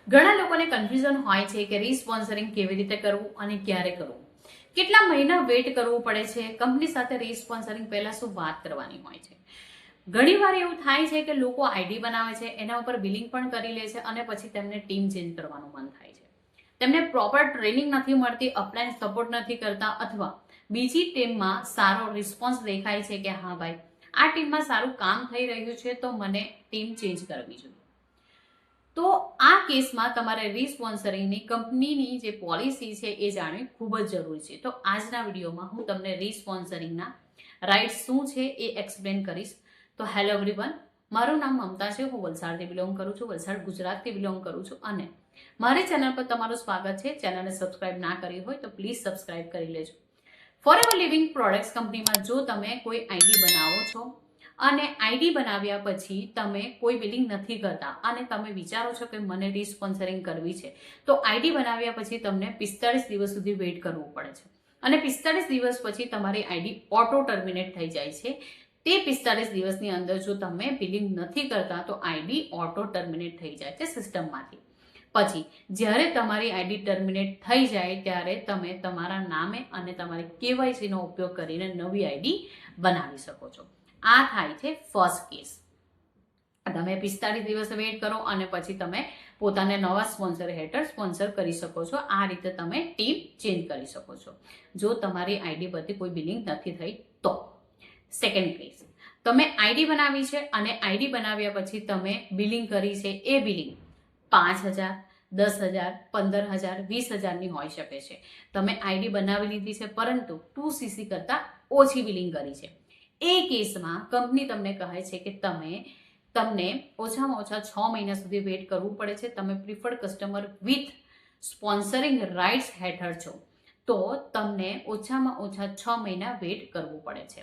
ઘણા લોકોને કન્ફ્યુઝન હોય છે કે રીસ્પોન્સરિંગ કેવી રીતે કરવું અને ક્યારે કરવું, કેટલા મહિના વેઇટ કરવું પડે છે, કંપની સાથે રીસ્પોન્સરિંગ પહેલા શું વાત કરવાની હોય છે. ઘણીવાર એવું થાય છે કે લોકો આઈડી બનાવે છે, એના ઉપર બિલિંગ પણ કરી લે છે અને પછી તેમને ટીમ ચેન્જ કરવાનું મન થાય છે. તેમને પ્રોપર ટ્રેનિંગ નથી મળતી, અપલાઈન સપોર્ટ નથી કરતા, અથવા બીજી ટીમમાં સારો રિસ્પોન્સ દેખાય છે કે હા ભાઈ આ ટીમમાં સારું કામ થઈ રહ્યું છે તો મને ટીમ ચેન્જ કરવી જોઈએ. તો આ કેસમાં તમારે રીસ્પોન્સરિંગની કંપનીની જે પોલિસી છે એ જાણવી ખૂબ જ જરૂરી છે. તો આજના વિડીયોમાં હું તમને રીસ્પોન્સરિંગના રાઇટ્સ શું છે એ એક્સપ્લેન કરીશ. તો હેલો એવરીવન, મારું નામ મમતા છે. હું વલસાડથી બિલોંગ કરું છું, વલસાડ ગુજરાતથી બિલોંગ કરું છું અને મારી ચેનલ પર તમારું સ્વાગત છે. ચેનલને સબસ્ક્રાઇબ ના કરી હોય તો પ્લીઝ સબસ્ક્રાઇબ કરી લેજો. ફોરએવર લિવિંગ પ્રોડક્ટ્સ કંપનીમાં જો તમે કોઈ આઈડી બનાવો છો અને આઈડી બનાવ્યા પછી તમે કોઈ બિલિંગ નથી કરતા અને તમે વિચારો છો કે મને રીસ્પોન્સરિંગ કરવી છે, તો આઈડી બનાવ્યા પછી તમને 45 દિવસ સુધી વેઇટ કરવું પડે છે અને 45 દિવસ પછી તમારી આઈડી ઓટો ટર્મિનેટ થઈ જાય છે. તે 45 દિવસની અંદર જો તમે બિલિંગ નથી કરતા તો આઈડી ઓટો ટર્મિનેટ થઈ જાય છે સિસ્ટમમાંથી. પછી જ્યારે તમારી આઈડી ટર્મિનેટ થઈ જાય ત્યારે તમે તમારા નામે અને તમારી KYC નો ઉપયોગ કરીને નવી આઈડી બનાવી શકો છો. આ થાય છે ફર્સ્ટ કેસ. તમે 45 દિવસ વેઇટ કરો અને પછી તમે પોતાને નવા સ્પોન્સર હેઠળ સ્પોન્સર કરી શકો છો. આ રીતે તમે ટીમ ચેન્જ કરી શકો છો જો તમારી આઈડી પરથી કોઈ બિલિંગ નથી થઈ તો. સેકન્ડ કેસ, તમે આઈડી બનાવી છે અને આઈડી બનાવ્યા પછી તમે બિલિંગ કરી છે. એ બિલિંગ 5,000, 10,000, 15,000, 20,000ની હોઈ શકે છે. તમે આઈડી બનાવી લીધી છે પરંતુ 2cc કરતા ઓછી બિલિંગ કરી છે. એ કેસમાં કંપની તમને કહે છે કે તમને ઓછામાં ઓછા 6 મહિના સુધી વેઇટ કરવું પડે છે. તમે preferred customer with sponsoring rights હેઠળ છો તો તમને ઓછામાં ઓછા 6 મહિના વેઇટ કરવું પડે છે,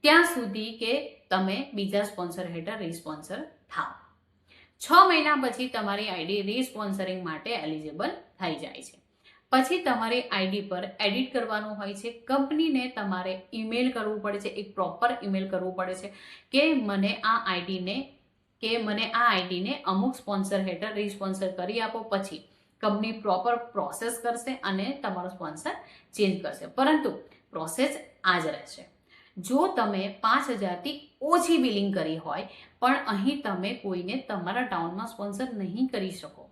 ત્યાં સુધી કે તમે બીજા સ્પોન્સર હેઠળ રીસ્પોન્સર થાઓ. 6 મહિના પછી તમારી આઈડી રીસ્પોન્સરિંગ માટે એલિજિબલ થઈ જાય છે. પછી તમારી આઈડી પર એડિટ કરવાનું હોય છે. કંપનીને તમારે ઈમેલ કરવું પડે છે, એક પ્રોપર ઈમેલ કરવું પડે છે કે મને આ આઈડીને અમુક સ્પોન્સર હેઠળ રીસ્પોન્સર કરી આપો. પછી કંપની પ્રોપર પ્રોસેસ કરશે અને તમારો સ્પોન્સર ચેન્જ કરશે, પરંતુ પ્રોસેસ આ જ રહેશે. જો તમે 5,000થી ઓછી બિલિંગ કરી હોય પણ અહીં તમે કોઈને તમારા ટાઉનમાં સ્પોન્સર નહીં કરી શકો,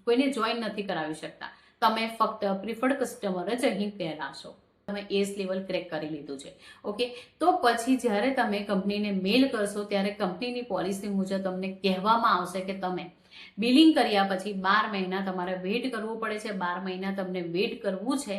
કોઈને જોઈન નથી કરાવી શકતા, તમે ફક્ત પ્રિફર્ડ કસ્ટમર જ અહીં કહેલાશો, તમે એસ લેવલ ક્રેક કરી લીધું છે, ઓકે, તો પછી જ્યારે તમે કંપનીને મેલ કરશો ત્યારે કંપનીની પોલિસી મુજબ તમને કહેવામાં આવશે કે તમે બિલિંગ કર્યા પછી 12 મહિના તમારે વેઇટ કરવું પડે છે. 12 મહિના તમને વેઇટ કરવું છે.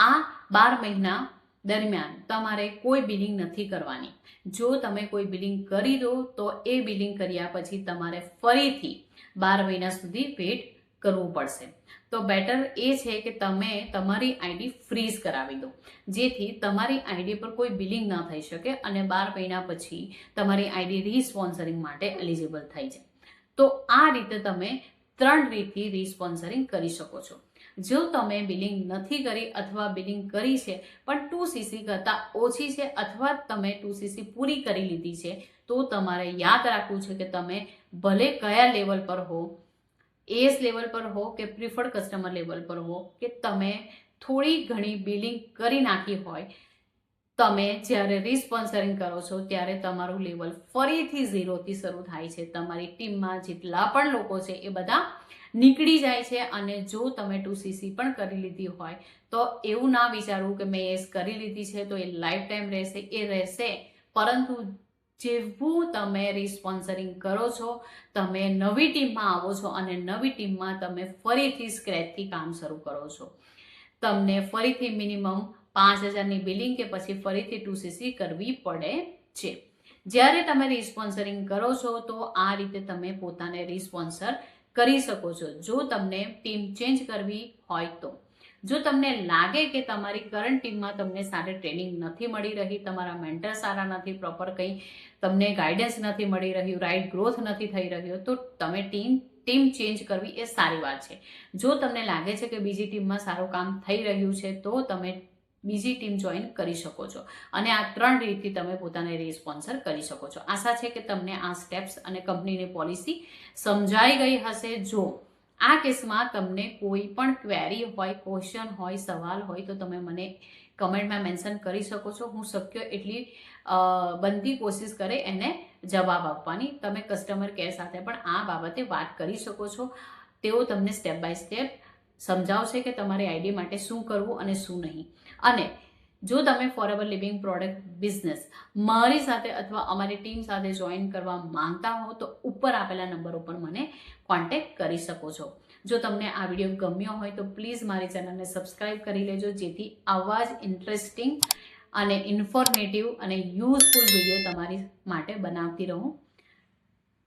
આ 12 મહિના દરમિયાન તમારે કોઈ બિલિંગ નથી કરવાની. જો તમે કોઈ બિલિંગ કરી દો તો એ બિલિંગ કર્યા પછી તમારે ફરીથી 12 મહિના સુધી વેઇટ કરવું પડશે. તો બેટર એ છે કે તમે તમારી આઈડી ફ્રીઝ કરાવી દો, જેથી તમારી આઈડી પર કોઈ બિલિંગ ન થઈ શકે અને 12 મહિના પછી તમારી આઈડી રીસ્પોન્સરિંગ માટે એલિજિબલ થઈ જાય. તો આ રીતે તમે 3 રીતથી રીસ્પોન્સરિંગ કરી શકો છો. જો તમે બિલિંગ નથી કરી અથવા બિલિંગ કરી છે પણ 2cc કરતાં ઓછી છે અથવા તમે 2cc પૂરી કરી લીધી છે, તો તમારે યાદ રાખવું છે કે તમે ભલે કયા લેવલ પર હો, એસ લેવલ પર હો કે પ્રિફર્ડ કસ્ટમર લેવલ પર હો, કે તમે થોડી ઘણી બિલિંગ કરી નાખી હોય, તમે જ્યારે રીસ્પોન્સરિંગ કરો છો ત્યારે તમારું લેવલ ફરીથી 0થી શરૂ થાય છે. તમારી ટીમમાં જેટલા પણ લોકો છે એ બધા નીકળી જાય છે અને જો તમે 2cc પણ કરી લીધી હોય તો એવું ના વિચારવું કે મેં એસ કરી લીધી છે તો એ લાઈફ ટાઈમ રહેશે. એ રહેશે, પરંતુ જેવું તમે રીસ્પોન્સરિંગ કરો છો, તમે નવી ટીમમાં આવો છો અને નવી ટીમમાં તમે ફરીથી સ્ક્રેચથી કામ શરૂ કરો છો, તમને ફરીથી મિનિમમ 5,000ની બિલિંગ કે પછી ફરીથી 2cc કરવી પડે છે. જ્યારે તમે રીસ્પોન્સરિંગ કરો છો તો આ રીતે તમે પોતાને રીસ્પોન્સર કરી શકો છો. જો તમને ટીમ ચેન્જ કરવી હોય તો, જો તમને લાગે કે તમારી કરંટ ટીમમાં તમને સારી ટ્રેનિંગ નથી મળી રહી, તમારા મેન્ટર સારા નથી, પ્રોપર કંઈ તમને ગાઈડન્સ નથી મળી રહ્યું, રાઈટ ગ્રોથ નથી થઈ રહ્યો, તો તમે ટીમ ચેન્જ કરવી એ સારી વાત છે. જો તમને લાગે છે કે બીજી ટીમમાં સારું કામ થઈ રહ્યું છે તો તમે બીજી ટીમ જોઈન કરી શકો છો અને આ 3 રીતથી તમે પોતાને રીસ્પોન્સર કરી શકો છો. આશા છે કે તમને આ સ્ટેપ્સ અને કંપનીની પોલિસી સમજાઈ ગઈ હશે. જો આ કેસમાં તમને કોઈ પણ ક્વેરી હોય, ક્વેશ્ચન હોય, સવાલ હોય તો તમે મને કમેન્ટમાં મેન્શન કરી શકો છો. હું શક્ય એટલી બનતી કોશિશ કરે એને જવાબ આપવાની. તમે કસ્ટમર કેર સાથે પણ આ બાબતે વાત કરી શકો છો. તેઓ તમને સ્ટેપ બાય સ્ટેપ સમજાવશે કે તમારી આઈડી માટે શું કરવું અને શું નહીં. અને જો તમે ફોરએવર લિવિંગ પ્રોડક્ટ બિઝનેસ મારી સાથે અથવા અમારી ટીમ સાથે જોઈન કરવા માંગતા હો તો ઉપર આપેલા નંબર ઉપર મને કોન્ટેક્ટ કરી શકો છો. જો તમને આ વિડીયો ગમ્યો હોય તો પ્લીઝ મારી ચેનલને સબસ્ક્રાઇબ કરી લેજો, જેથી આવા જ ઇન્ટરેસ્ટિંગ અને ઇન્ફોર્મેટિવ અને યુઝફુલ વિડીયો તમારી માટે બનાવતી રહું.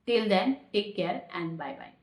Till then take care and bye bye.